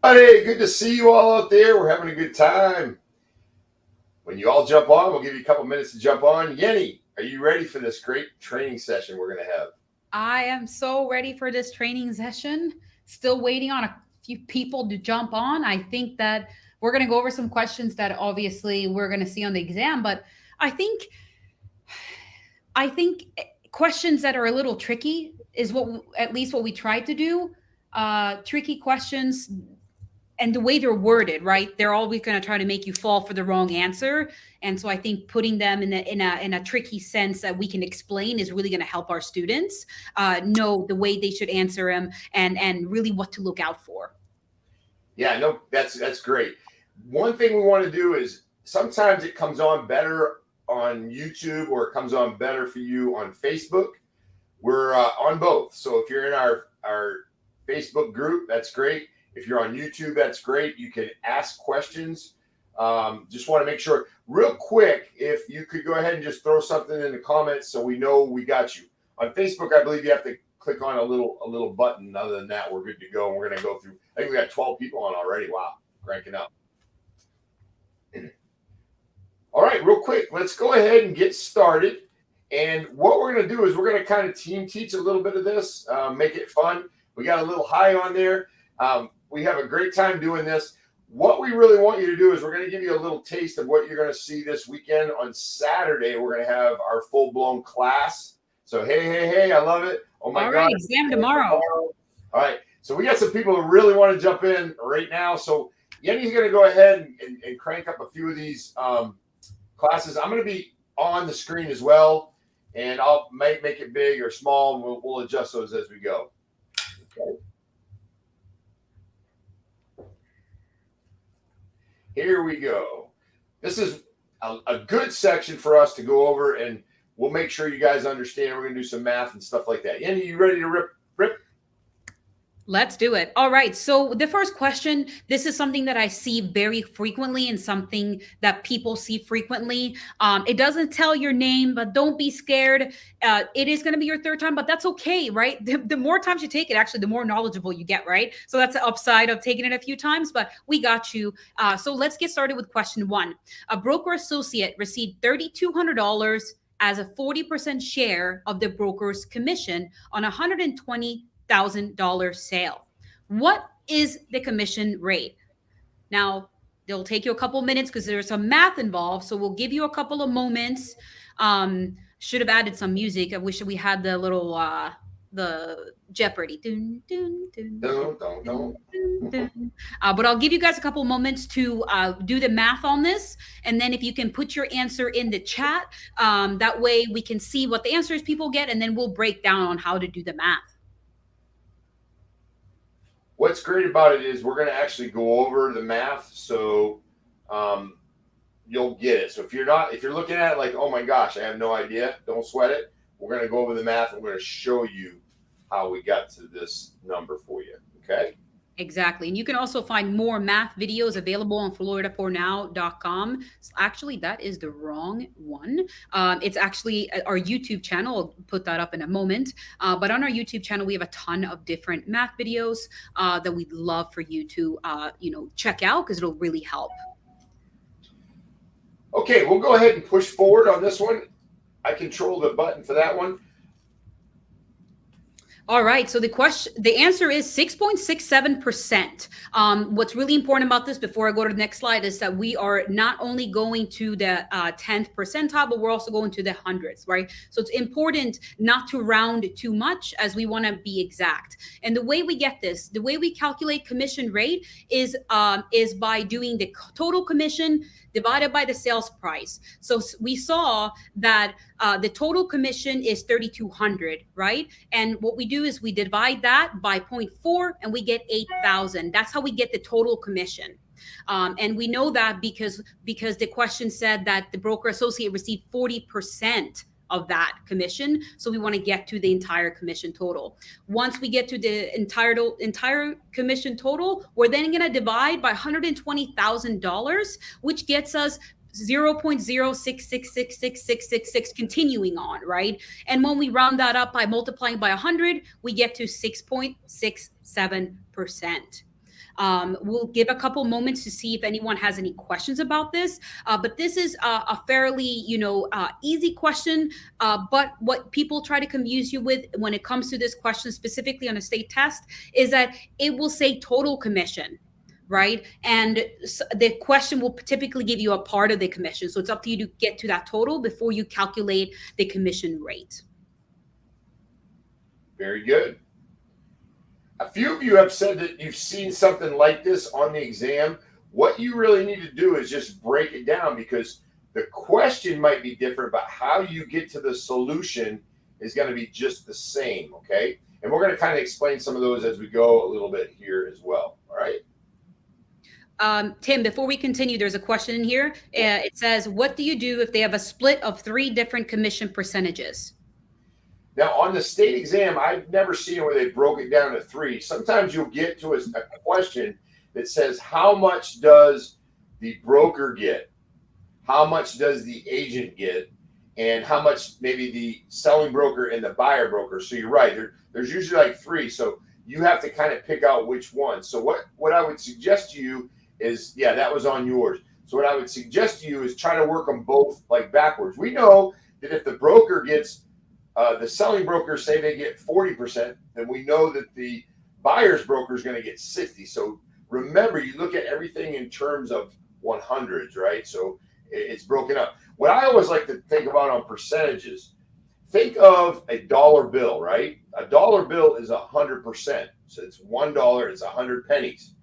Hey, good to see you all out there. We're having a good time. When you all jump on, we'll give you a couple minutes to jump on. Yenny, are you ready for this great training session we're going to have? I am so ready for this training session. Still waiting on a few people to jump on. I think that we're going to go over some questions that obviously we're going to see on the exam, but I think I think questions that are a little tricky is at least what we try to do. Tricky questions and the way they're worded, right? They're always going to try to make you fall for the wrong answer. And so I think putting them in a tricky sense that we can explain is really going to help our students know the way they should answer them and really what to look out for. Yeah, no, that's great. One thing we want to do is sometimes it comes on better on YouTube or it comes on better for you on Facebook. We're on both. So if you're in our Facebook group, that's great. If you're on YouTube, that's great. You can ask questions. Just want to make sure, real quick, if you could go ahead and just throw something in the comments so we know we got you. On Facebook, I believe you have to click on a little button. Other than that, we're good to go. And we're going to go through. I think we got 12 people on already. Wow, cranking up. All right, real quick, let's go ahead and get started. And what we're going to do is we're going to kind of team teach a little bit of this, make it fun. We got a little high on there. We have a great time doing this. What we really want you to do is we're going to give you a little taste of what you're going to see this weekend. On Saturday, we're going to have our full-blown class. So, hey, I love it. Oh, my All God. right, exam tomorrow. All right, so we got some people who really want to jump in right now. So Yenny's going to go ahead and crank up a few of these classes. I'm going to be on the screen as well, and I'll make it big or small, and we'll adjust those as we go. Okay. Here we go. This is a good section for us to go over, and we'll make sure you guys understand. We're going to do some math and stuff like that. Yenny, you ready to rip? Let's do it. All right. So the first question, this is something that I see very frequently and something that people see frequently. It doesn't tell your name, but don't be scared. It is going to be your third time, but that's okay, right? The more times you take it, actually, the more knowledgeable you get, right? So that's the upside of taking it a few times, but we got you. So let's get started with question one. A broker associate received $3,200 as a 40% share of the broker's commission on 120 $1,000 sale. What is the commission rate? Now, they'll take you a couple minutes because there's some math involved. So we'll give you a couple of moments. Should have added some music. I wish we had the little the Jeopardy. Dun, dun, dun, dun, dun, dun. But I'll give you guys a couple moments to do the math on this. And then if you can put your answer in the chat, that way we can see what the answers people get. And then we'll break down on how to do the math. What's great about it is we're going to actually go over the math, so you'll get it. So if you're looking at it like, oh my gosh, I have no idea, don't sweat it. We're going to go over the math, and we're going to show you how we got to this number for you. Okay. Exactly. And you can also find more math videos available on floridafornow.com. Actually, that is the wrong one. It's actually our YouTube channel. I'll put that up in a moment. But on our YouTube channel, we have a ton of different math videos that we'd love for you to, check out because it'll really help. Okay, we'll go ahead and push forward on this one. I control the button for that one. All right. So the answer is 6.67%. What's really important about this before I go to the next slide is that we are not only going to the 10th percentile, but we're also going to the hundredths, right? So it's important not to round too much as we want to be exact. And the way we get this, the way we calculate commission rate is by doing the total commission divided by the sales price. So we saw that the total commission is 3,200, right? And what we do is we divide that by 0.4 and we get 8,000. That's how we get the total commission. And we know that because the question said that the broker associate received 40% of that commission. So we want to get to the entire commission total. Once we get to the entire commission total, we're then going to divide by $120,000, which gets us 0.066666666 continuing on, right? And when we round that up by multiplying by 100, we get to 6.67%. We'll give a couple moments to see if anyone has any questions about this. But this is a fairly, easy question. But what people try to confuse you with when it comes to this question, specifically on a state test, is that it will say total commission, right? And the question will typically give you a part of the commission. So it's up to you to get to that total before you calculate the commission rate. Very good. A few of you have said that you've seen something like this on the exam. What you really need to do is just break it down, because the question might be different, but how you get to the solution is going to be just the same, okay? And we're going to kind of explain some of those as we go a little bit here as well, all right? Tim, before we continue, there's a question in here. It says, what do you do if they have a split of 3 different commission percentages? Now, on the state exam, I've never seen it where they broke it down to 3. Sometimes you'll get to a question that says, how much does the broker get? How much does the agent get? And how much maybe the selling broker and the buyer broker? So you're right, there's usually like 3. So you have to kind of pick out which one. So what I would suggest to you is, yeah, that was on yours. So what I would suggest to you is try to work them both like backwards. We know that if the broker gets, the selling broker say they get 40%, then we know that the buyer's broker is going to get 60. So remember, you look at everything in terms of 100s, right? So it's broken up. What I always like to think about on percentages, think of a dollar bill, right? A dollar bill is 100%. So it's $1, it's 100 pennies.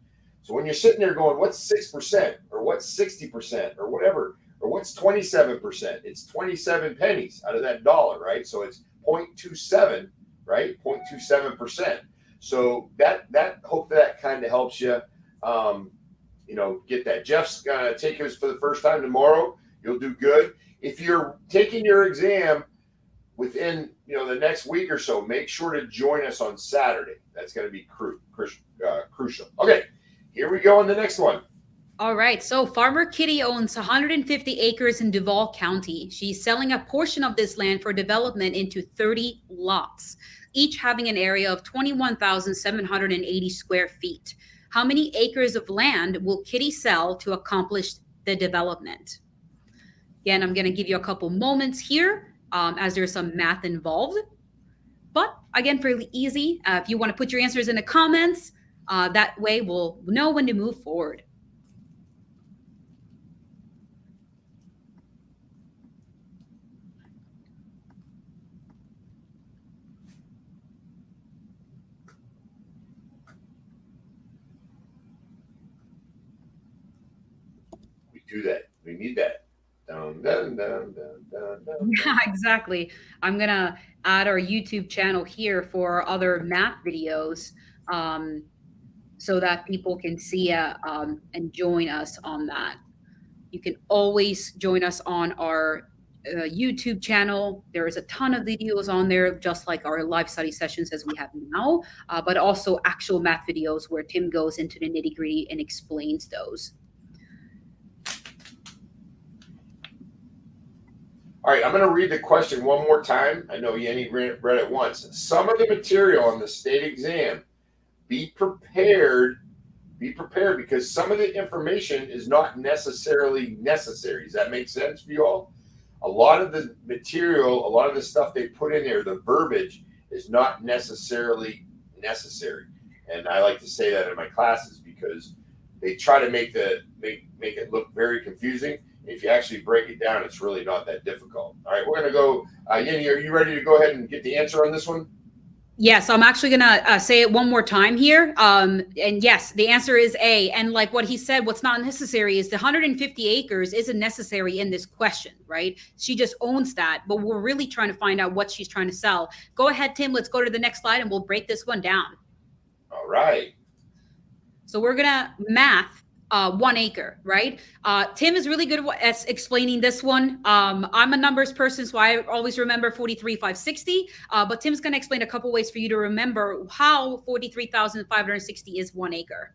So when you're sitting there going, what's 6% or what's 60% or whatever, or what's 27%? It's 27 pennies out of that dollar, right? So it's 0.27, right? 0.27%. So that hopefully that kind of helps you, get that. Jeff's gonna take us for the first time tomorrow. You'll do good. If you're taking your exam within the next week or so, make sure to join us on Saturday. That's going to be crucial. Okay, here we go on the next one. All right. So Farmer Kitty owns 150 acres in Duval County. She's selling a portion of this land for development into 30 lots, each having an area of 21,780 square feet. How many acres of land will Kitty sell to accomplish the development? Again, I'm going to give you a couple moments here as there's some math involved. But again, fairly easy. If you want to put your answers in the comments, that way we'll know when to move forward. We do that. We need that. Dun, dun, dun, dun, dun, dun. Yeah, exactly. I'm going to add our YouTube channel here for other math videos so that people can see and join us on that. You can always join us on our YouTube channel. There is a ton of videos on there, just like our live study sessions as we have now, but also actual math videos where Tim goes into the nitty-gritty and explains those. All right, I'm going to read the question one more time. I know Yenny read it once. Some of the material on the state exam, be prepared because some of the information is not necessarily necessary. Does that make sense for you all? A lot of the material, a lot of the stuff they put in there, the verbiage is not necessarily necessary. And I like to say that in my classes because they try to make it look very confusing. If you actually break it down, it's really not that difficult. All right, we're going to go. Yenny, are you ready to go ahead and get the answer on this one? Yes, I'm actually going to say it one more time here. And yes, the answer is A. And like what he said, what's not necessary is the 150 acres isn't necessary in this question, right? She just owns that, but we're really trying to find out what she's trying to sell. Go ahead, Tim. Let's go to the next slide and we'll break this one down. All right. So we're going to math 1 acre, right? Tim is really good at explaining this one. I'm a numbers person, so I always remember 43,560. But Tim's going to explain a couple ways for you to remember how 43,560 is 1 acre.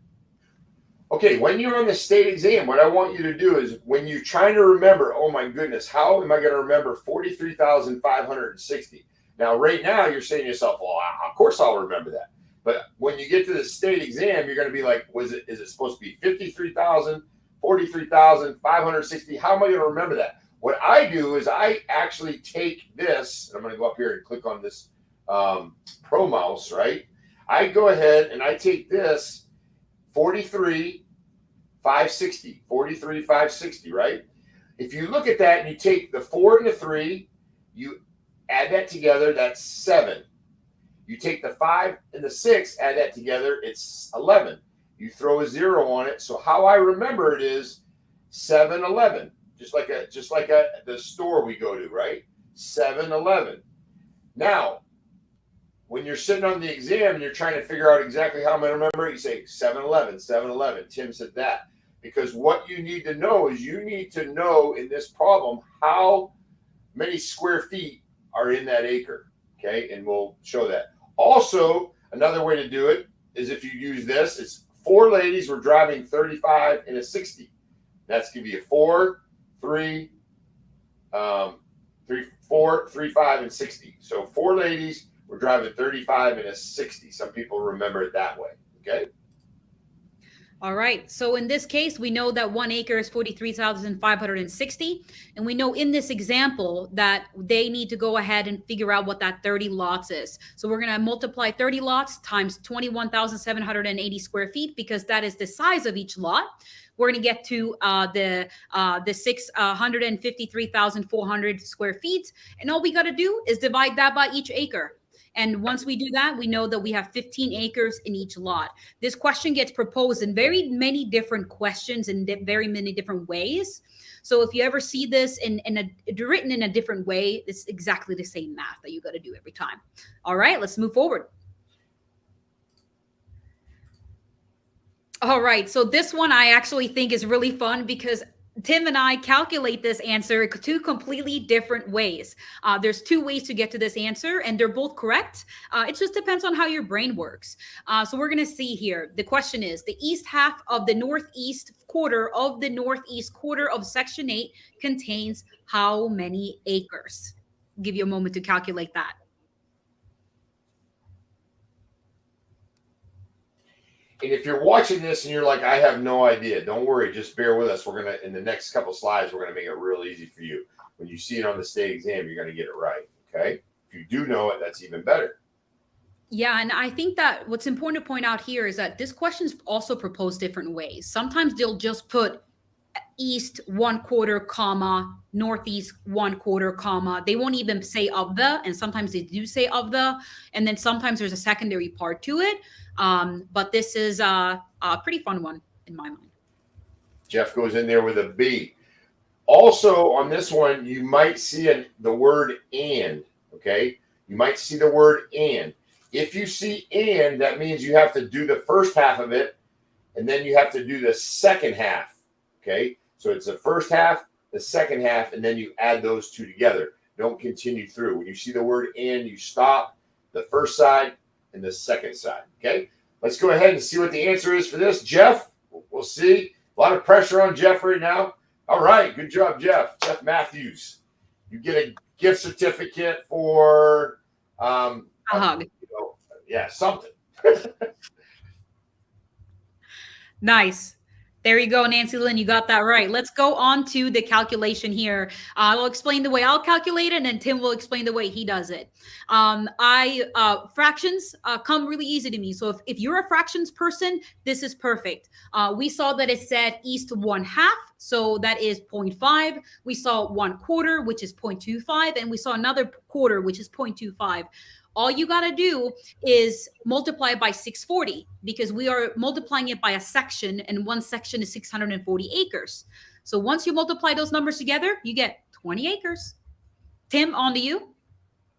Okay, when you're on the state exam, what I want you to do is when you're trying to remember, oh my goodness, how am I going to remember 43,560? Now, right now, you're saying to yourself, well, of course I'll remember that. But when you get to the state exam, you're going to be like, is it supposed to be 53,000, 43,000, 560? How am I going to remember that? What I do is I actually take this, and I'm going to go up here and click on this Pro Mouse, right? I go ahead and I take this 43,560, 43,560, right? If you look at that and you take the 4 and the 3, you add that together, that's 7. You take the 5 and the 6, add that together, it's 11. You throw a 0 on it. So how I remember it is 7-11, just like the store we go to, right? 7-11. Now, when you're sitting on the exam and you're trying to figure out exactly how I'm going to remember it, you say 7-11, 7-11. Tim said that. Because what you need to know is you need to know in this problem how many square feet are in that acre. Okay, and we'll show that. Also, another way to do it is if you use this, it's 4 ladies were driving 35 and a 60. That's going to be a 4, 3, 4, 3, 5, and 60. So 4 ladies were driving 35 and a 60. Some people remember it that way. Okay. All right. So in this case, we know that 1 acre is 43,560. And we know in this example that they need to go ahead and figure out what that 30 lots is. So we're going to multiply 30 lots times 21,780 square feet because that is the size of each lot. We're going to get to the 653,400 square feet. And all we got to do is divide that by each acre. And once we do that, we know that we have 15 acres in each lot. This question gets proposed in very many different questions in very many different ways. So if you ever see this written in a different way, it's exactly the same math that you got to do every time. All right, let's move forward. All right, so this one I actually think is really fun because Tim and I calculate this answer 2 completely different ways. There's 2 ways to get to this answer, and they're both correct. It just depends on how your brain works. So we're going to see here. The question is, the east half of the northeast quarter of Section 8 contains how many acres? I'll give you a moment to calculate that. And if you're watching this and you're like, I have no idea, don't worry, just bear with us. We're going to, in the next couple slides, we're going to make it real easy for you. When you see it on the state exam, you're going to get it right, okay? If you do know it, that's even better. Yeah, and I think that what's important to point out here is that this question is also proposed different ways. Sometimes they'll just put east 1/4, comma, northeast 1/4, comma. They won't even say of the, and sometimes they do say of the, and then sometimes there's a secondary part to it. But this is a pretty fun one in my mind. Jeff goes in there with a B. Also, on this one, you might see the word and, okay? You might see the word and. If you see and, that means you have to do the first half of it, and then you have to do the second half, okay? So it's the first half, the second half, and then you add those 2 together. Don't continue through. When you see the word and, you stop the first side and the second side, okay? Let's go ahead and see what the answer is for this. Jeff, we'll see. A lot of pressure on Jeff right now. All right, good job, Jeff. Jeff Matthews. You get a gift certificate for a hug. Yeah, something. Nice. There you go, Nancy Lynn. You got that right. Let's go on to the calculation here. I'll explain the way I'll calculate it, and then Tim will explain the way he does it. Fractions come really easy to me. So if you're a fractions person, this is perfect. We saw that it said east 1/2, so that is 0.5. We saw 1/4, which is 0.25, and we saw another quarter, which is 0.25. All you got to do is multiply by 640 because we are multiplying it by a section, and one section is 640 acres. So once you multiply those numbers together, you get 20 acres. Tim, on to you.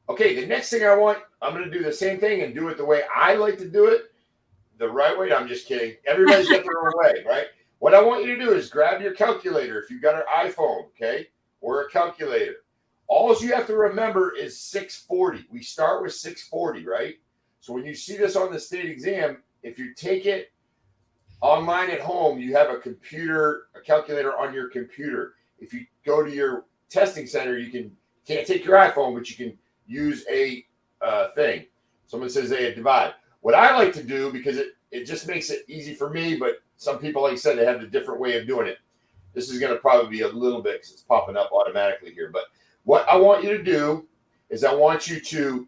Okay, the next thing I'm going to do the same thing and do it the way I like to do it, the right way. No, I'm just kidding. Everybody's got their own way, right? What I want you to do is grab your calculator if you've got an iPhone, okay, or a calculator. All you have to remember is 640. We start with 640, right? So when you see this on the state exam, if you take it online at home, you have a calculator on your computer. If you go to your testing center, can't take your iPhone, but you can use a thing. Someone says they divide. What I like to do, because it just makes it easy for me, but some people, like I said, they have a different way of doing it. This is going to probably be a little bit because it's popping up automatically here. But what I want you to do is I want you to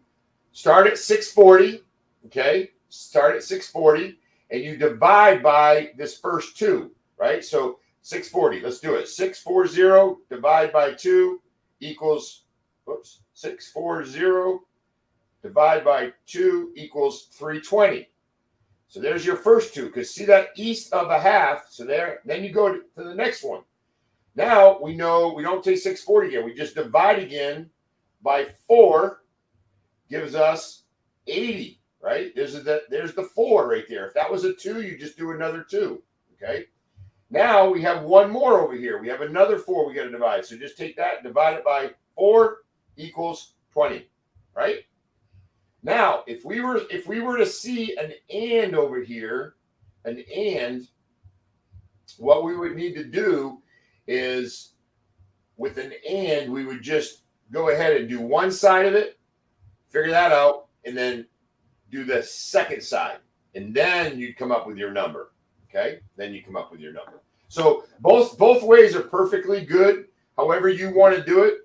start at 640, okay? Start at 640, and you divide by this first 2, right? So 640, let's do it. 640 divide by 2 equals, 640 divide by 2 equals 320. So there's your first 2, because see that east of a half, so there, then you go to the next one. Now we know we don't take 640 again, we just divide again by 4, gives us 80, right? There's the 4 right there. If that was a 2, you just do another 2, okay? Now we have one more over here. We have another 4 we got to divide. So just take that, divide it by 4 equals 20, right? Now, if we were to see an and over here, an and, what we would need to do is with an and, we would just go ahead and do one side of it, figure that out, and then do the second side. And then you'd come up with your number. Okay? Then you come up with your number. So both ways are perfectly good. However you want to do it,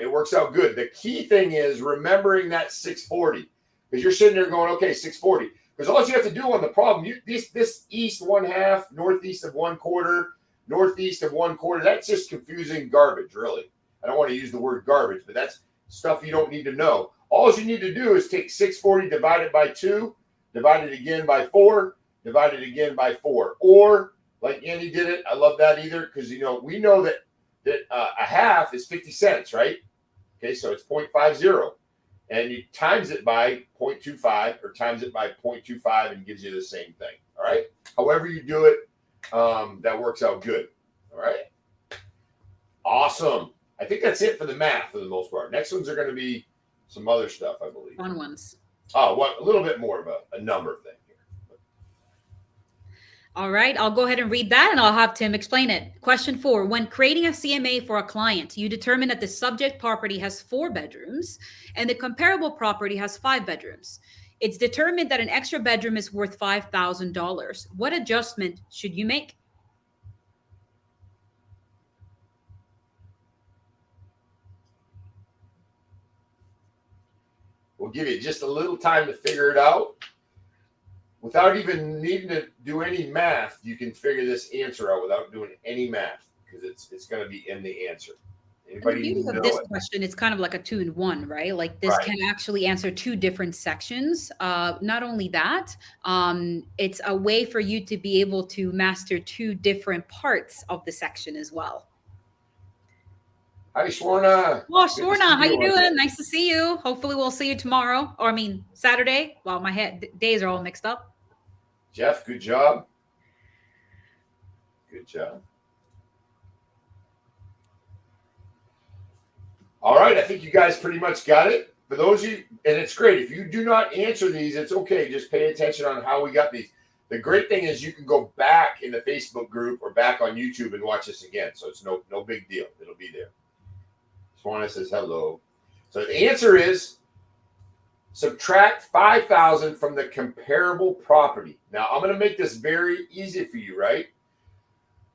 it works out good. The key thing is remembering that 640, because you're sitting there going, okay, 640. Because all you have to do on the problem, this east 1/2, northeast of 1/4, northeast of 1/4, that's just confusing garbage, really. I don't want to use the word garbage, but that's stuff you don't need to know. All you need to do is take 640, divide it by 2, divide it again by 4, divide it again by 4. Or, like Andy did it, I love that either, because, we know that a half is 50 cents, right? Okay, so it's 0.50. And you times it by 0.25 or times it by 0.25 and gives you the same thing, all right? However you do it, that works out good, all right? Awesome. I think that's it for the math for the most part. Next ones are going to be some other stuff, I believe. Fun ones. Oh, well, a little bit more of a number thing here. All right, I'll go ahead and read that and I'll have Tim explain it. Question 4, when creating a CMA for a client, you determine that the subject property has 4 bedrooms and the comparable property has 5 bedrooms. It's determined that an extra bedroom is worth $5,000. What adjustment should you make? We'll give you just a little time to figure it out. Without even needing to do any math, you can figure this answer out without doing any math, because it's going to be in the answer. Anybody The beauty know of this it? question, it's kind of like a 2-in-1, right? Like this Right. can actually answer 2 different sections. Not only that, it's a way for you to be able to master 2 different parts of the section as well. Hi, Swarna. Oh, Good to Swarna, see how you again. doing? Nice to see you. Hopefully we'll see you tomorrow, or I mean Saturday. Well, my days are all mixed up. Jeff, good job. Good job. All right, I think you guys pretty much got it. For those of you, and it's great. If you do not answer these, it's okay. Just pay attention on how we got these. The great thing is you can go back in the Facebook group or back on YouTube and watch this again. So it's no big deal. It'll be there. Swana says hello. So the answer is subtract 5,000 from the comparable property. Now, I'm going to make this very easy for you, right?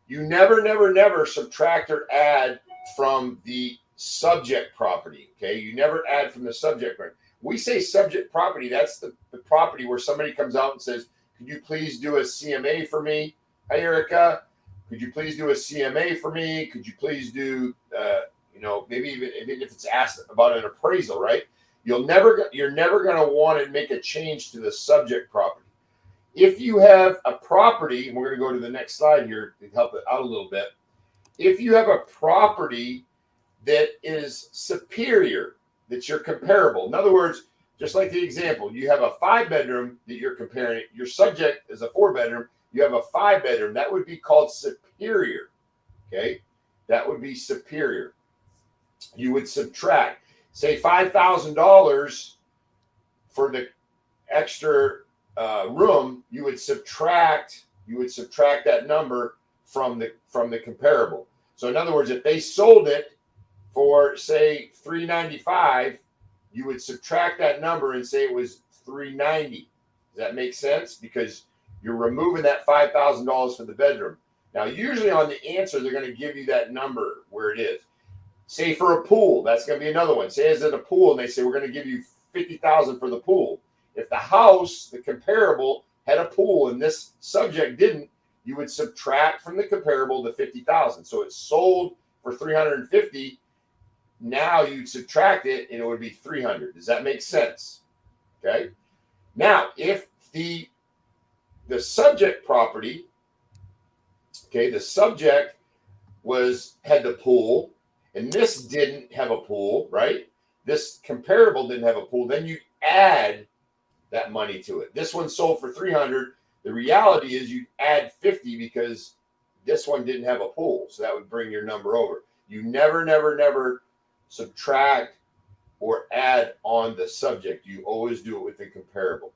You never subtract or add from the subject property, okay? You never add from the subject property. We say subject property, that's the property where somebody comes out and says, could you please do a CMA for me? Hi, Erica. Could you please do a CMA for me? Could you please do, maybe even if it's asked about an appraisal, right? You're never going to want to make a change to the subject property. If you have a property, and we're going to go to the next slide here to help it out a little bit. If you have a property that is superior, that you're comparable. In other words, just like the example, you have a 5-bedroom that you're comparing. Your subject is a 4-bedroom. You have a 5-bedroom. That would be called superior. Okay, that would be superior. You would subtract, say, $5,000 for the extra room. You would subtract that number from the comparable. So in other words, if they sold it for, say, $395, you would subtract that number and say it was $390. Does that make sense? Because you're removing that $5,000 for the bedroom. Now, usually on the answer, they're going to give you that number where it is. Say for a pool, that's going to be another one. Say it's at a pool, and they say we're going to give you $50,000 for the pool. If the house, the comparable, had a pool and this subject didn't, you would subtract from the comparable the $50,000. So it's sold for $350. Now you'd subtract it, and it would be $300. Does that make sense? Okay. Now, if the subject property, okay, the subject had the pool, and this didn't have a pool, right? This comparable didn't have a pool. Then you add that money to it. This one sold for $300. The reality is you add $50 because this one didn't have a pool, so that would bring your number over. You never subtract or add on the subject. You always do it with the comparable.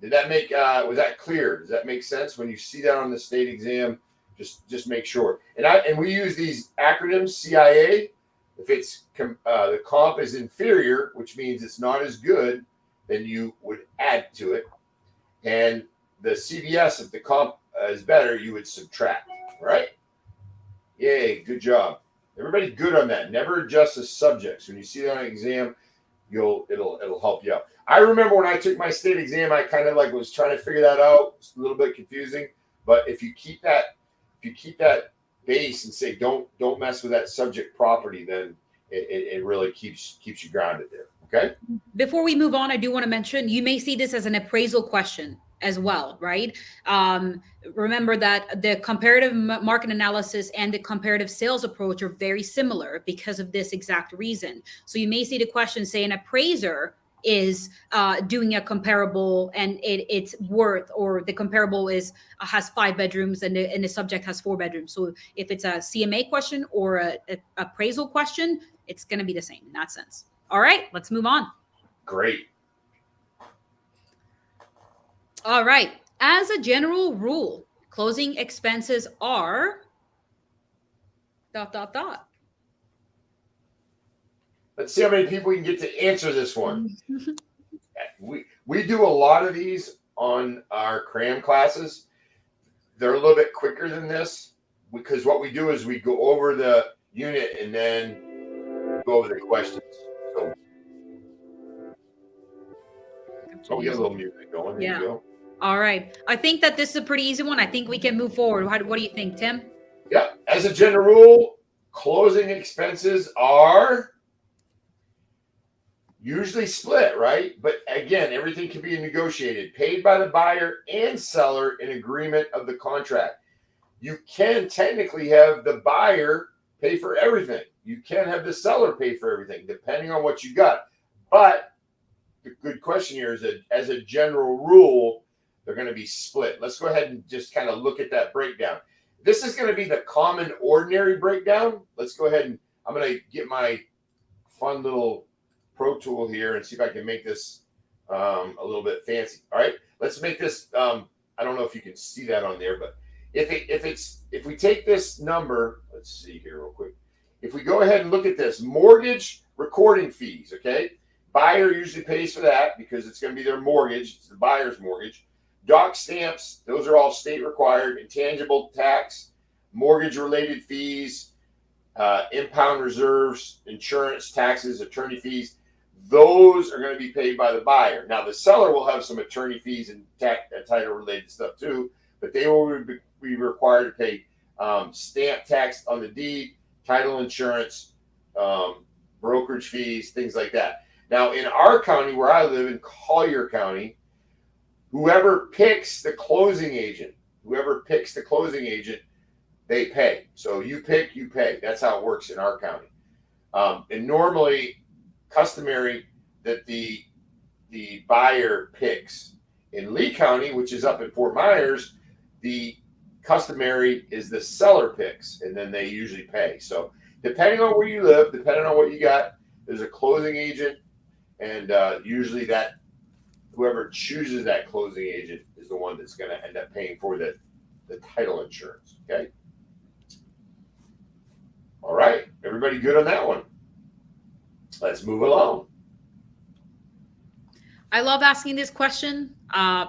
Did that make? Was that clear? Does that make sense? When you see that on the state exam, just make sure. And we use these acronyms, CIA. If it's the comp is inferior, which means it's not as good, then you would add to it. And the CVS, if the comp is better, you would subtract. Right? Yay! Good job. Everybody good on that. Never adjust the subjects. When you see that on an exam, it'll help you out. I remember when I took my state exam, I kind of was trying to figure that out. It's a little bit confusing, but if you keep that base and say don't mess with that subject property, then it really keeps you grounded there. Okay. Before we move on, I do want to mention you may see this as an appraisal question as well, right? Remember that the comparative market analysis and the comparative sales approach are very similar because of this exact reason. So you may see the question say an appraiser is doing a comparable and it's worth, or the comparable has 5 bedrooms and the subject has 4 bedrooms. So if it's a CMA question or a appraisal question, it's going to be the same in that sense. All right, let's move on. Great. All right. As a general rule, closing expenses are ... Let's see how many people we can get to answer this one. We do a lot of these on our cram classes. They're a little bit quicker than this because what we do is we go over the unit and then go over the questions. So we got a little music going. There you go. All right. I think that this is a pretty easy one. I think we can move forward. What do you think, Tim? Yeah. As a general rule, closing expenses are usually split, right? But again, everything can be negotiated, paid by the buyer and seller in agreement of the contract. You can technically have the buyer pay for everything. You can have the seller pay for everything, depending on what you got. But the good question here is that as a general rule, they're going to be split. Let's go ahead and just kind of look at that breakdown. This is going to be the common ordinary breakdown. Let's go ahead and I'm going to get my fun little Pro Tool here and see if I can make this a little bit fancy. All right, let's make this. I don't know if you can see that on there, but if we take this number, let's see here real quick. If we go ahead and look at this, mortgage recording fees, okay? Buyer usually pays for that because it's going to be their mortgage. It's the buyer's mortgage. Doc stamps, those are all state required. Intangible tax, mortgage-related fees, impound reserves, insurance, taxes, attorney fees. Those are going to be paid by the buyer. Now, the seller will have some attorney fees and title-related stuff too, but they will be required to pay stamp tax on the deed, title insurance, brokerage fees, things like that. Now, in our county, where I live in Collier County, whoever picks the closing agent, they pay. So you pick, you pay. That's how it works in our county. And normally, customary that the buyer picks. In Lee County, which is up in Fort Myers, the customary is the seller picks, and then they usually pay. So depending on where you live, depending on what you got, there's a closing agent, and usually that whoever chooses that closing agent is the one that's going to end up paying for the title insurance. Okay. All right. Everybody good on that one? Let's move along. I love asking this question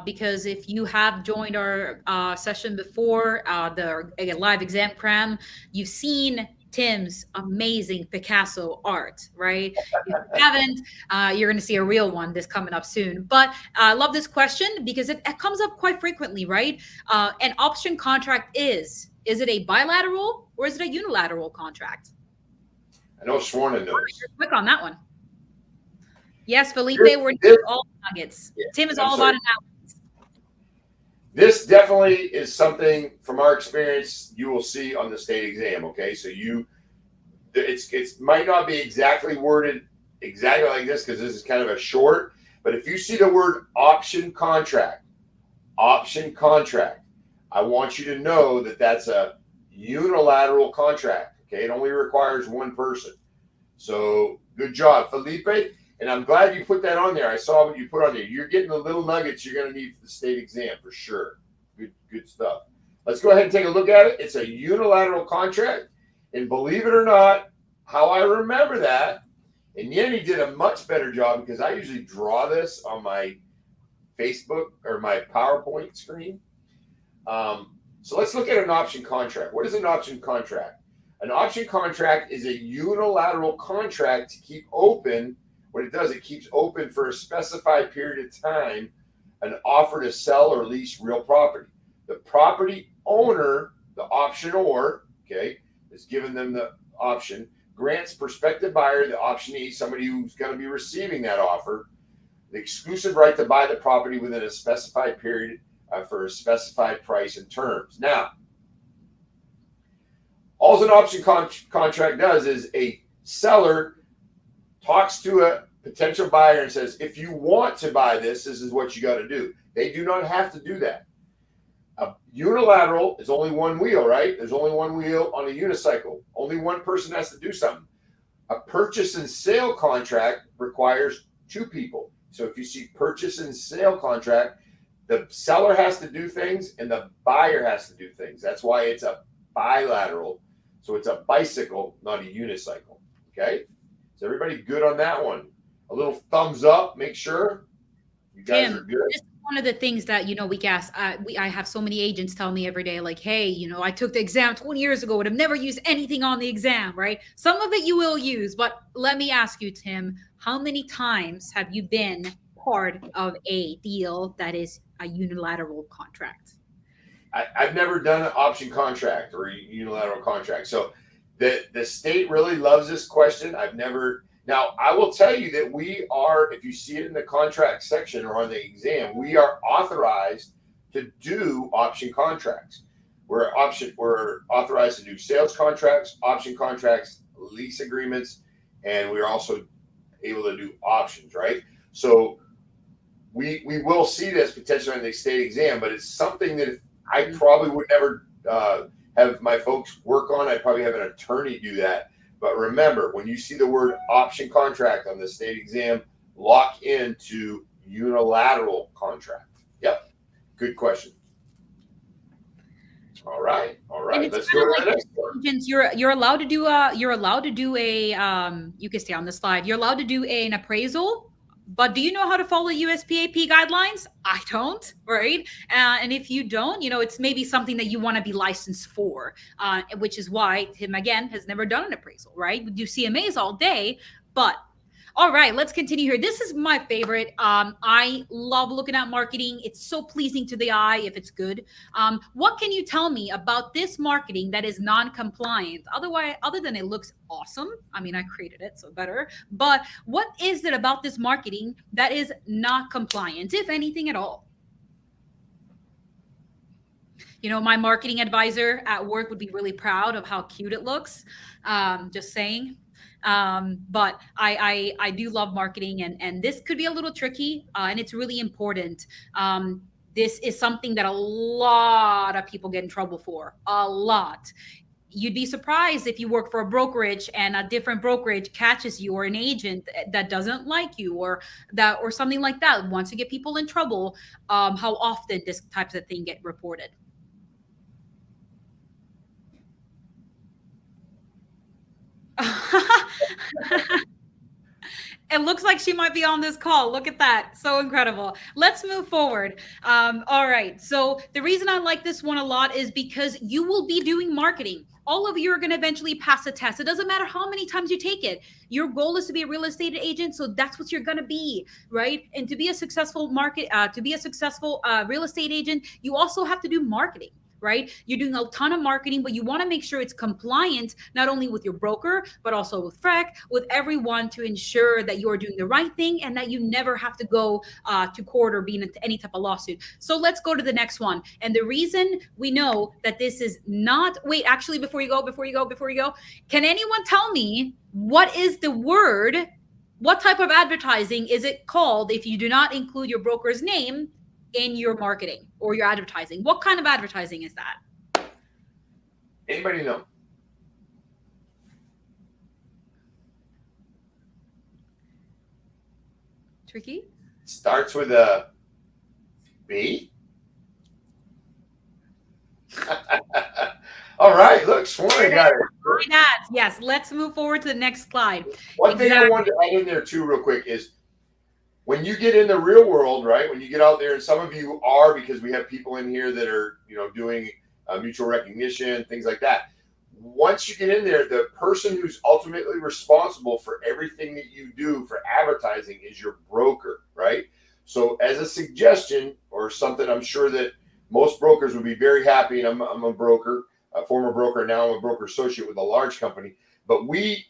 Because if you have joined our session before, the live exam cram, you've seen Tim's amazing Picasso art, right? If you haven't, you're going to see a real one this coming up soon. But I love this question because it comes up quite frequently, right? An option contract is it a bilateral or is it a unilateral contract? I know Swarna knows. Quick on that one. Yes, Felipe, This, we're this, all nuggets. yeah, Tim is I'm all about sorry. analysis. This definitely is something from our experience you will see on the state exam. Okay, so it's might not be exactly worded exactly like this because this is kind of a short. But if you see the word option contract, I want you to know that that's a unilateral contract. Okay, it only requires one person. So good job, Felipe. And I'm glad you put that on there. I saw what you put on there. You're getting the little nuggets you're going to need for the state exam for sure. Good stuff. Let's go ahead and take a look at it. It's a unilateral contract. And believe it or not, how I remember that, and Yenny did a much better job because I usually draw this on my Facebook or my PowerPoint screen. So let's look at an option contract. What is an option contract? An option contract is a unilateral contract to keep open. What it does, it keeps open for a specified period of time an offer to sell or lease real property. The property owner, the optionor, okay, is giving them the option, grants prospective buyer, the optionee, somebody who's going to be receiving that offer, the exclusive right to buy the property within a specified period for a specified price and terms. Now, all an option contract does is a seller talks to a potential buyer and says, if you want to buy this is what you got to do. They do not have to do that. A unilateral is only one wheel, right? There's only one wheel on a unicycle. Only one person has to do something. A purchase and sale contract requires two people. So if you see purchase and sale contract, the seller has to do things and the buyer has to do things. That's why it's a bilateral. So it's a bicycle, not a unicycle. Okay? Is everybody good on that one? A little thumbs up, make sure you guys Tim, are good. this is one of the things that we ask. I have so many agents tell me every day, like, "Hey, I took the exam 20 years ago, and I've never used anything on the exam." Right? Some of it you will use, but let me ask you, Tim, how many times have you been part of a deal that is a unilateral contract? I've never done an option contract or a unilateral contract. So the state really loves this question. I've never. Now, I will tell you that we are, if you see it in the contract section or on the exam, we are authorized to do option contracts. We're authorized to do sales contracts, option contracts, lease agreements, and we're also able to do options, right? So we will see this potentially on the state exam, but it's something that I probably would never have my folks work on. I'd probably have an attorney do that. But remember, when you see the word option contract on the state exam, lock into unilateral contract. Yep. Good question. All right. Let's go to the next one. Agents, you're allowed to do a you can stay on the slide. You're allowed to do an appraisal, but do you know how to follow USPAP guidelines? I don't, right? And if you don't, it's maybe something that you want to be licensed for, which is why Tim, again, has never done an appraisal, right? We do CMAs all day, but all right, let's continue here. This is my favorite. I love looking at marketing. It's so pleasing to the eye if it's good. What can you tell me about this marketing that is non-compliant? Other than it looks awesome. I mean, I created it, so better. But what is it about this marketing that is not compliant, if anything at all? My marketing advisor at work would be really proud of how cute it looks. Just saying. But I do love marketing, and this could be a little tricky, and it's really important. This is something that a lot of people get in trouble for. A lot. You'd be surprised if you work for a brokerage and a different brokerage catches you, or an agent that doesn't like you, or something like that wants to get people in trouble. How often this types of thing get reported? It looks like she might be on this call. Look at that. So incredible. Let's move forward. All right. So the reason I like this one a lot is because you will be doing marketing. All of you are going to eventually pass a test. It doesn't matter how many times you take it. Your goal is to be a real estate agent, so that's what you're going to be, right? And to be a successful real estate agent, you also have to do marketing, right? You're doing a ton of marketing, but you want to make sure it's compliant, not only with your broker, but also with FREC, with everyone, to ensure that you're doing the right thing and that you never have to go to court or be in any type of lawsuit. So let's go to the next one. And the reason we know that this is not, wait, actually, before you go, can anyone tell me what is the word? What type of advertising is it called if you do not include your broker's name in your marketing or your advertising? What kind of advertising is that? Anybody know? Tricky? Starts with a B. All right, look, Swan got it. Yes, let's move forward to the next slide. One thing I wanted to add in there too, real quick, is when you get in the real world, right? When you get out there, and some of you are, because we have people in here that are, doing mutual recognition, things like that. Once you get in there, the person who's ultimately responsible for everything that you do for advertising is your broker, right? So as a suggestion, or something I'm sure that most brokers would be very happy, and I'm a broker, a former broker, now I'm a broker associate with a large company, but we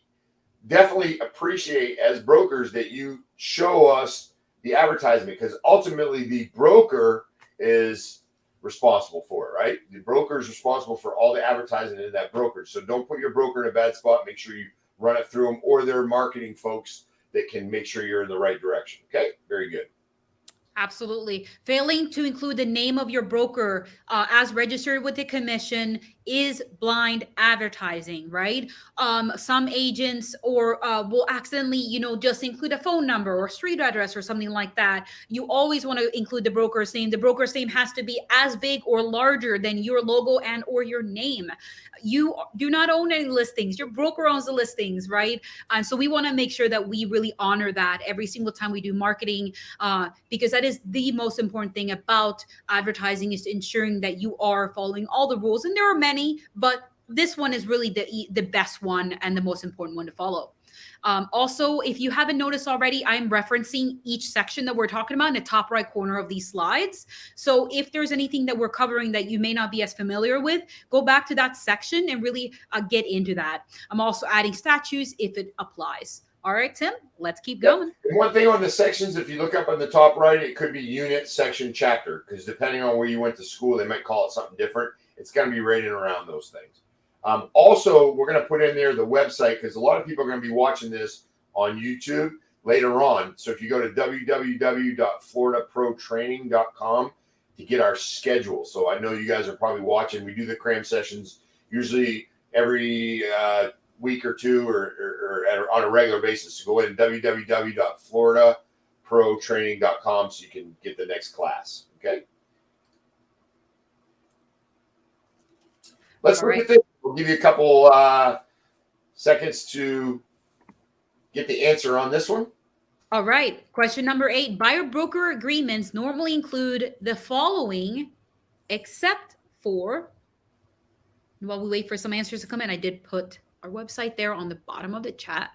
definitely appreciate as brokers that you show us the advertisement, because ultimately the broker is responsible for it, right? The broker is responsible for all the advertising in that brokerage. So don't put your broker in a bad spot. Make sure you run it through them or their marketing folks that can make sure you're in the right direction. Okay, very good. Absolutely. Failing to include the name of your broker as registered with the commission is blind advertising, right? Some agents will accidentally, just include a phone number or street address or something like that. You always want to include the broker's name. The broker's name has to be as big or larger than your logo and or your name. You do not own any listings. Your broker owns the listings, right? And so we want to make sure that we really honor that every single time we do marketing, because that is the most important thing about advertising, is ensuring that you are following all the rules. And there are many, but this one is really the best one and the most important one to follow. Also, if you haven't noticed already, I'm referencing each section that we're talking about in the top right corner of these slides. So if there's anything that we're covering that you may not be as familiar with, go back to that section and really get into that. I'm also adding statutes if it applies. All right, Tim, let's keep going. And one thing on the sections, if you look up on the top right, it could be unit, section, chapter, because depending on where you went to school, they might call it something different. It's going to be right in around those things. Also, we're going to put in there the website, because a lot of people are going to be watching this on YouTube later on. So if you go to www.floridaprotraining.com to get our schedule. So I know you guys are probably watching. We do the cram sessions usually every week or two or on a regular basis. So go in www.floridaprotraining.com so you can get the next class. Okay. Let's look at this. We'll give you a couple seconds to get the answer on this one. All right. Question number 8. Buyer-broker agreements normally include the following, except for, while we wait for some answers to come in, I did put our website there on the bottom of the chat.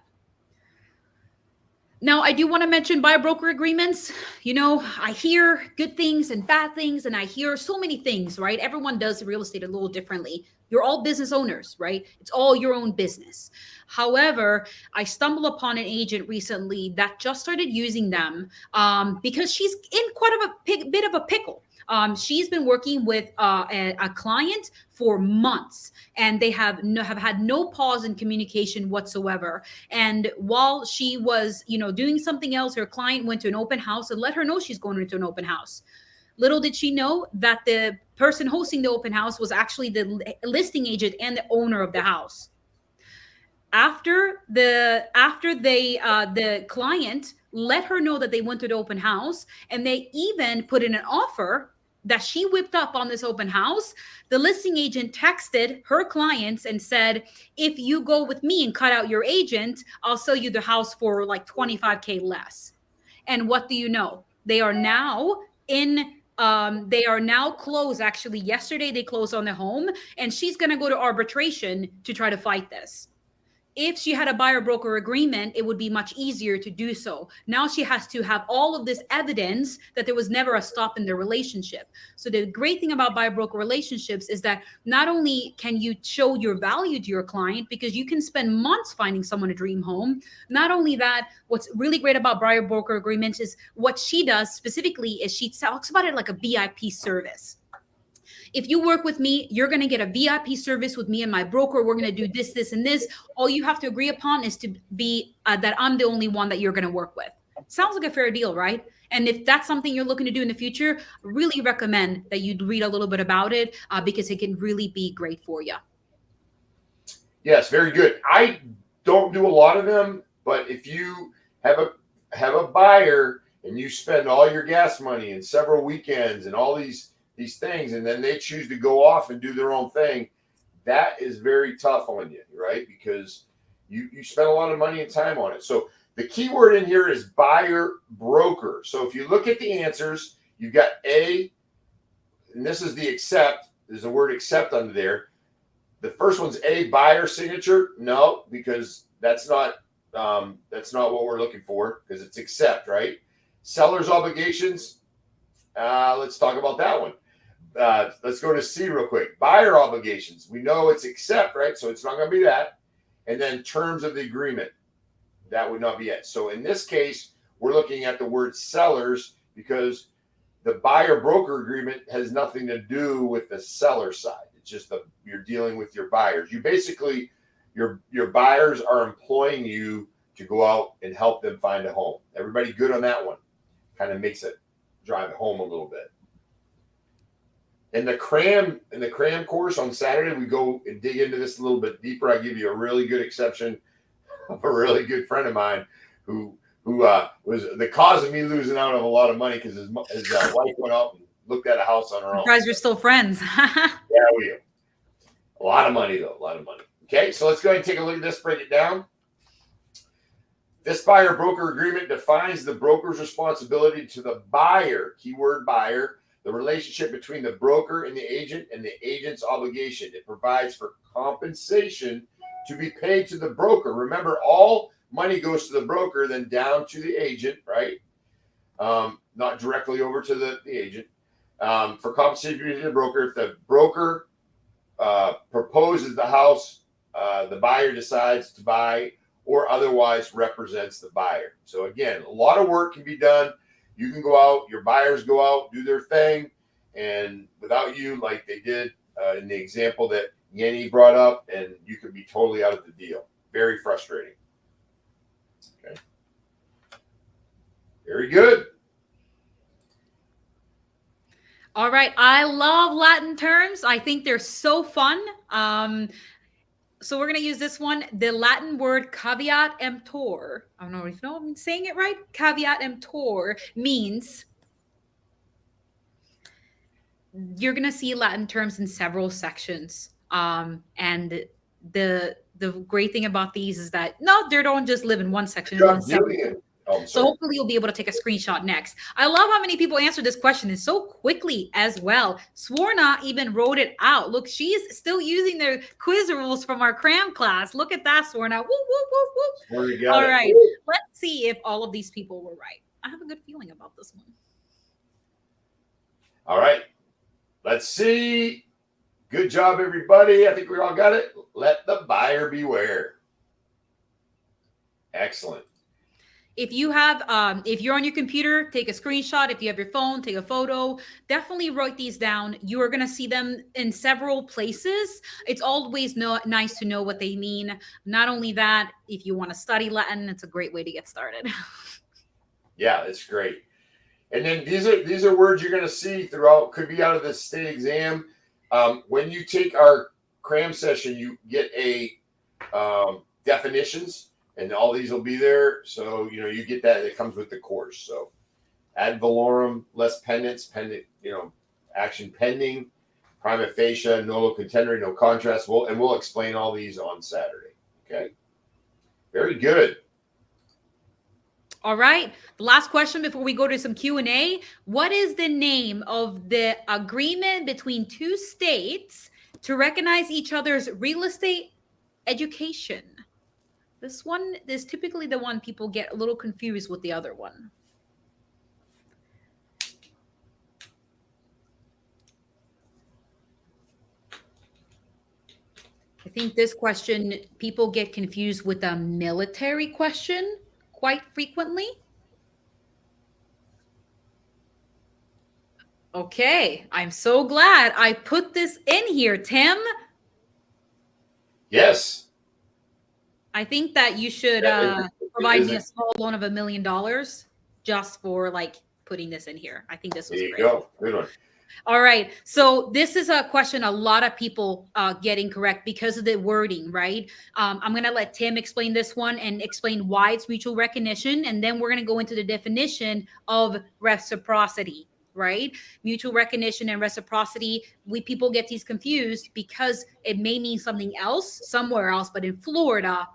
Now, I do want to mention buyer-broker agreements. I hear good things and bad things, and I hear so many things, right? Everyone does real estate a little differently. You're all business owners, right? It's all your own business. However, I stumbled upon an agent recently that just started using them because she's in quite a bit of a pickle. She's been working with a client for months, and they have had no pause in communication whatsoever. And while she was, doing something else, her client went to an open house and let her know she's going into an open house. Little did she know that the person hosting the open house was actually the listing agent and the owner of the house. After the client let her know that they went to the open house, and they even put in an offer that she whipped up on this open house, the listing agent texted her clients and said, if you go with me and cut out your agent, I'll sell you the house for like 25K less. And what do you know? They are now closed. Actually, yesterday they closed on the home, and she's going to go to arbitration to try to fight this. If she had a buyer broker agreement, it would be much easier to do so. Now she has to have all of this evidence that there was never a stop in their relationship. So the great thing about buyer broker relationships is that not only can you show your value to your client, because you can spend months finding someone a dream home. Not only that, what's really great about buyer broker agreements is what she does specifically is she talks about it like a VIP service. If you work with me, you're going to get a VIP service with me and my broker. We're going to do this, this, and this. All you have to agree upon is to be that I'm the only one that you're going to work with. Sounds like a fair deal, right? And if that's something you're looking to do in the future, really recommend that you read a little bit about it because it can really be great for you. Yes, very good. I don't do a lot of them, but if you have a buyer and you spend all your gas money and several weekends and all these things, and then they choose to go off and do their own thing, that is very tough on you, right? Because you spend a lot of money and time on it. So the key word in here is buyer broker. So if you look at the answers, you've got A, and this is the accept. There's a word accept under there. The first one's A, buyer signature. No, because that's not what we're looking for, because it's accept, right? Seller's obligations. Let's talk about that one. Let's go to C real quick. Buyer obligations. We know it's accept, right? So it's not going to be that. And then terms of the agreement. That would not be it. So in this case, we're looking at the word sellers because the buyer broker agreement has nothing to do with the seller side. It's just you're dealing with your buyers. You basically, your buyers are employing you to go out and help them find a home. Everybody good on that one? Kind of makes it drive it home a little bit. In the cram course on Saturday, we go and dig into this a little bit deeper. I give you a really good exception of a really good friend of mine who was the cause of me losing out on a lot of money because his wife went out and looked at a house on her own. Guys, you're still friends. Yeah, we are. A lot of money though, a lot of money. Okay, so let's go ahead and take a look at this, break it down. This buyer broker agreement defines the broker's responsibility to the buyer, keyword buyer, the relationship between the broker and the agent's obligation. It provides for compensation to be paid to the broker. Remember, all money goes to the broker, then down to the agent, right? Not directly over to the agent. For compensation to the broker, if the broker proposes the house, the buyer decides to buy or otherwise represents the buyer. So again, a lot of work can be done. You can go out, your buyers go out, do their thing, and without you, like they did in the example that Yenny brought up, and you could be totally out of the deal. Very frustrating. Okay. Very good. All right. I love Latin terms. I think they're so fun. So we're going to use this one. The Latin word caveat emptor. I don't know if I'm saying it right. Caveat emptor means you're going to see Latin terms in several sections. And the great thing about these is that they don't just live in one section. So hopefully you'll be able to take a screenshot next. I love how many people answered this question and so quickly as well. Swarna even wrote it out. Look, she's still using the quiz rules from our cram class. Look at that, Swarna. Woo, woo, woo, woo. All right. Let's see if all of these people were right. I have a good feeling about this one. All right. Let's see. Good job, everybody. I think we all got it. Let the buyer beware. Excellent. If you have, if you're on your computer, take a screenshot. If you have your phone, take a photo. Definitely write these down. You are going to see them in several places. It's always nice to know what they mean. Not only that, if you want to study Latin, it's a great way to get started. Yeah, it's great. And then these are words you're going to see throughout. Could be out of the state exam. When you take our cram session, you get a definitions. And all these will be there. So, you get that. It comes with the course. So ad valorem, less pendants, action pending, prima facie, nolo contendere, no contrast. We'll explain all these on Saturday. Okay. Very good. All right. The last question before we go to some Q&A. What is the name of the agreement between two states to recognize each other's real estate education? This one is typically the one people get a little confused with the other one. I think this question, people get confused with a military question quite frequently. Okay, I'm so glad I put this in here, Tim. Yes. I think that you should provide me a small loan of $1 million just for like putting this in here. I think this was great. There you go. Good one. All right. So this is a question a lot of people get incorrect because of the wording, right? I'm going to let Tim explain this one and explain why it's mutual recognition. And then we're going to go into the definition of reciprocity, right? Mutual recognition and reciprocity. People get these confused because it may mean something else somewhere else, but in Florida,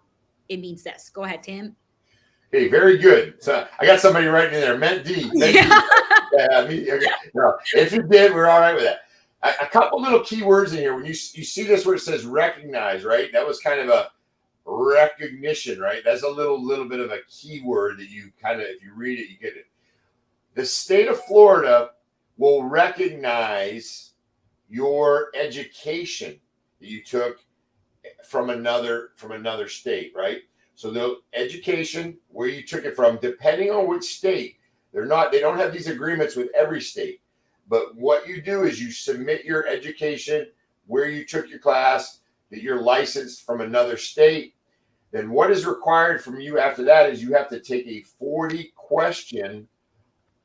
it means this. Go ahead, Tim. Okay, very good. So I got somebody writing in there. Meant D. Okay. No, if you did, we're all right with that. A couple little key words in here. When you see this where it says recognize, right? That was kind of a recognition, right? That's a little bit of a key word that you kind of, if you read it, you get it. The state of Florida will recognize your education that you took from another state, right? So the education, where you took it from, depending on which state, they don't have these agreements with every state. But what you do is you submit your education, where you took your class, that you're licensed from another state. Then what is required from you after that is you have to take a 40-question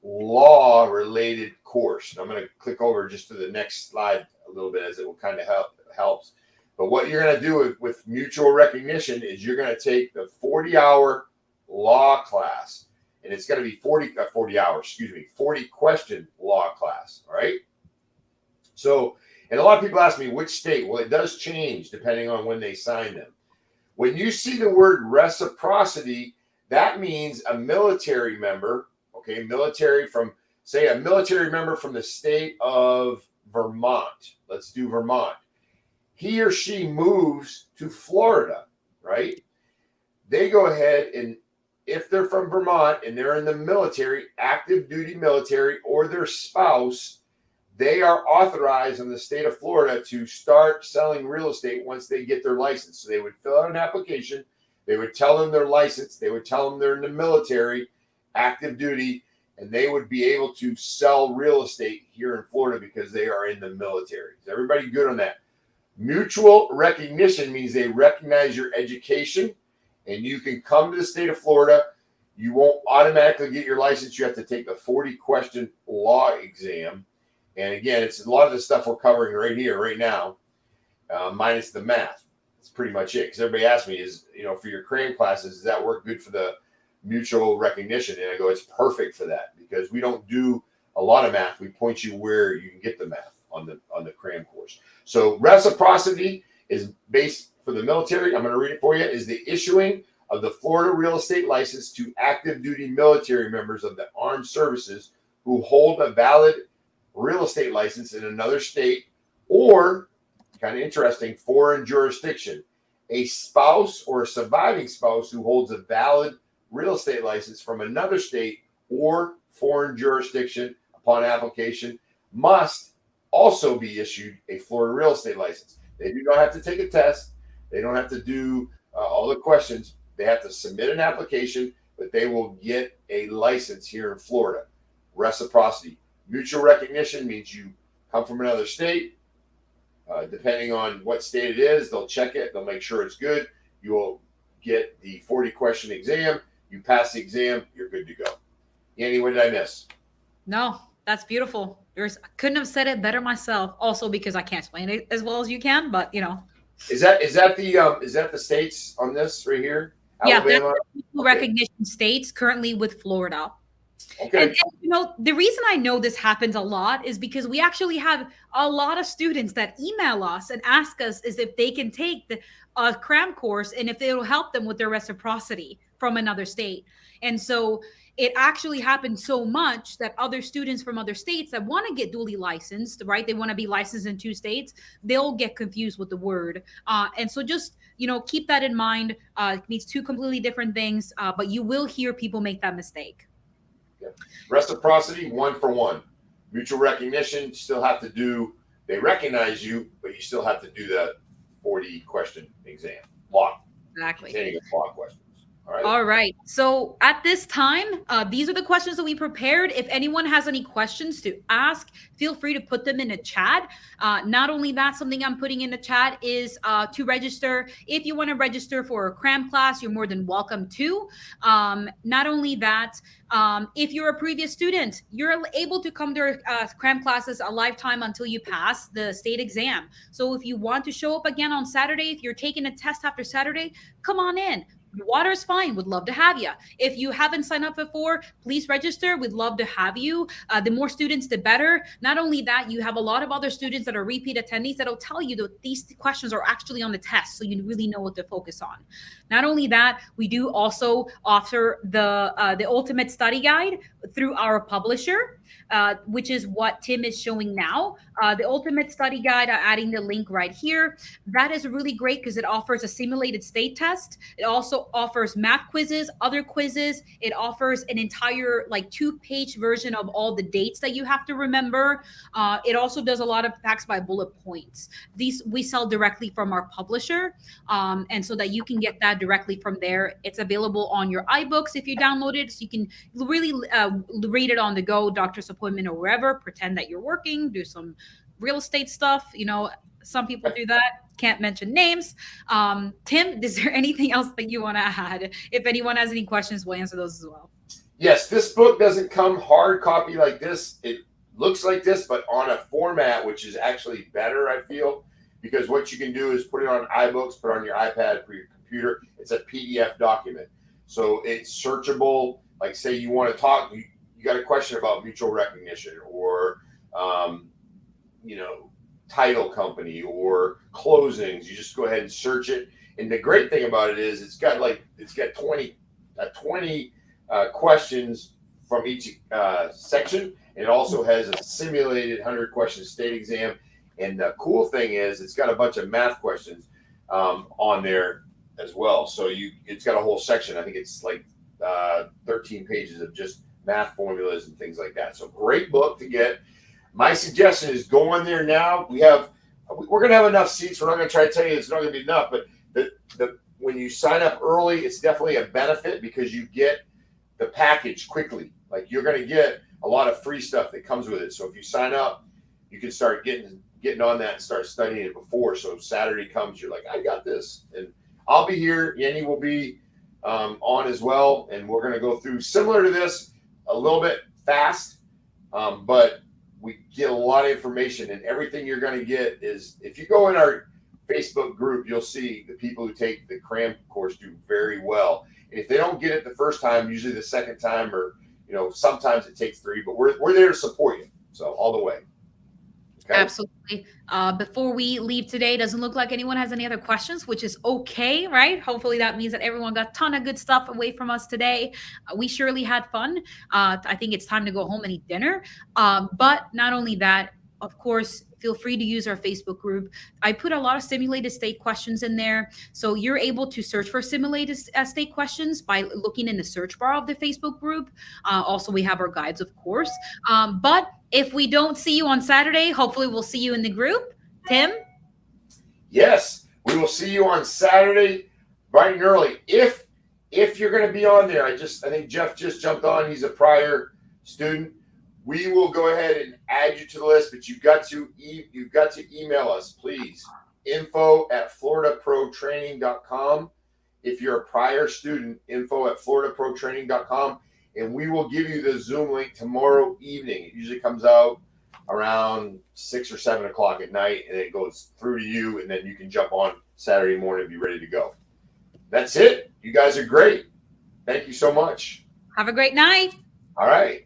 law-related course. And I'm going to click over just to the next slide a little bit as it will kind of helps. But what you're going to do with mutual recognition is you're going to take the 40-hour law class, and it's going to be 40-question law class. All right. So, and a lot of people ask me which state. Well, it does change depending on when they sign them. When you see the word reciprocity, that means a military member, okay, military from, say, a military member from the state of Vermont. Let's do Vermont. He or she moves to Florida, right? They go ahead and if they're from Vermont and they're in the military, active duty military, or their spouse, they are authorized in the state of Florida to start selling real estate once they get their license. So they would fill out an application. They would tell them their license. They would tell them they're in the military, active duty, and they would be able to sell real estate here in Florida because they are in the military. Is everybody good on that? Mutual recognition means they recognize your education, and you can come to the state of Florida. You won't automatically get your license. You have to take the 40-question law exam. And again, it's a lot of the stuff we're covering right here, right now, minus the math. That's pretty much it. Because everybody asks me, for your cram classes, does that work good for the mutual recognition? And I go, it's perfect for that because we don't do a lot of math. We point you where you can get the math on the cram course. So reciprocity is based for the military. I'm going to read it for you. Is the issuing of the Florida real estate license to active duty military members of the armed services who hold a valid real estate license in another state or, kind of interesting, foreign jurisdiction. A spouse or a surviving spouse who holds a valid real estate license from another state or foreign jurisdiction upon application must also be issued a Florida real estate license. They do not have to take a test. They don't have to do all the questions. They have to submit an application, but they will get a license here in Florida. Reciprocity. Mutual recognition means you come from another state. Depending on what state it is, they'll check it. They'll make sure it's good. You will get the 40-question exam. You pass the exam, you're good to go. Annie, what did I miss? No, that's beautiful. I couldn't have said it better myself. Also, because I can't explain it as well as you can, but Is that the states on this right here? Yeah, Alabama? that's recognition states currently with Florida. Okay. And you know, the reason I know this happens a lot is because we actually have a lot of students that email us and ask us is if they can take the cram course and if it'll help them with their reciprocity from another state. And so it actually happens so much that other students from other states that want to get duly licensed, right? They want to be licensed in 2 states. They'll get confused with the word. And so just, you know, keep that in mind. It means two completely different things, but you will hear people make that mistake. Yeah. Reciprocity, 1-for-1. Mutual recognition, you still have to do, they recognize you, but you still have to do the 40 question exam. Block. Exactly. Containing block questions. All right. All right. So at this time, these are the questions that we prepared. If anyone has any questions to ask, feel free to put them in the chat. Not only that, something I'm putting in the chat is to register. If you want to register for a cram class, you're more than welcome to. Not only that, if you're a previous student, you're able to come to cram classes a lifetime until you pass the state exam. So if you want to show up again on Saturday, if you're taking a test after Saturday, come on in. Water's fine. Would love to have you. If you haven't signed up before, please register. We'd love to have you. The more students, the better. Not only that, you have a lot of other students that are repeat attendees that'll tell you that these questions are actually on the test, so you really know what to focus on. Not only that, we do also offer the ultimate study guide through our publisher, which is what Tim is showing now. The ultimate study guide, I'm adding the link right here. That is really great because it offers a simulated state test. It also offers math quizzes, other quizzes. It offers an entire like 2-page version of all the dates that you have to remember. It also does a lot of facts by bullet points. These we sell directly from our publisher, and so that you can get that directly from there. It's available on your iBooks if you download it, so you can really read it on the go, doctor's appointment or wherever. Pretend that you're working, do some real estate stuff. You know, some people do that. Can't mention names. Tim, is there anything else that you want to add? If anyone has any questions, we'll answer those as well. Yes, this book doesn't come hard copy like this. It looks like this, but on a format which is actually better, I feel, because what you can do is put it on iBooks, put it on your iPad, for your computer. It's a PDF document. So it's searchable. Like say you want to talk, you got a question about mutual recognition or, you know, title company or closings. You just go ahead and search it. And the great thing about it is it's got 20 questions from each section. And it also has a simulated 100-question state exam. And the cool thing is it's got a bunch of math questions on there as well. So it's got a whole section. I think it's like 13 pages of just math formulas and things like that. So great book to get. My suggestion is go in there now. We're going to have enough seats. We're not going to try to tell you it's not going to be enough, but when you sign up early, it's definitely a benefit because you get the package quickly. Like you're going to get a lot of free stuff that comes with it. So if you sign up, you can start getting on that and start studying it before. So if Saturday comes, you're like, I got this. And I'll be here. Yenny will be on as well. And we're going to go through similar to this a little bit fast, but we get a lot of information, and everything you're going to get is, if you go in our Facebook group, you'll see the people who take the cram course do very well. And if they don't get it the first time, usually the second time, or you know, sometimes it takes 3, but we're there to support you. So all the way. Okay? Absolutely. Before we leave today, doesn't look like anyone has any other questions, which is okay, right? Hopefully that means that everyone got a ton of good stuff away from us today. We surely had fun. I think it's time to go home and eat dinner. But not only that, of course, feel free to use our Facebook group. I put a lot of simulated state questions in there. So you're able to search for simulated state questions by looking in the search bar of the Facebook group. Also, we have our guides, of course. But if we don't see you on Saturday, hopefully we'll see you in the group. Tim? Yes, we will see you on Saturday, bright and early. If you're going to be on there, I think Jeff just jumped on. He's a prior student. We will go ahead and add you to the list, but you've got to email us, please. info@floridaprotraining.com. If you're a prior student, info@floridaprotraining.com, and we will give you the Zoom link tomorrow evening. It usually comes out around 6 or 7 o'clock at night, and it goes through to you, and then you can jump on Saturday morning and be ready to go. That's it. You guys are great. Thank you so much. Have a great night. All right.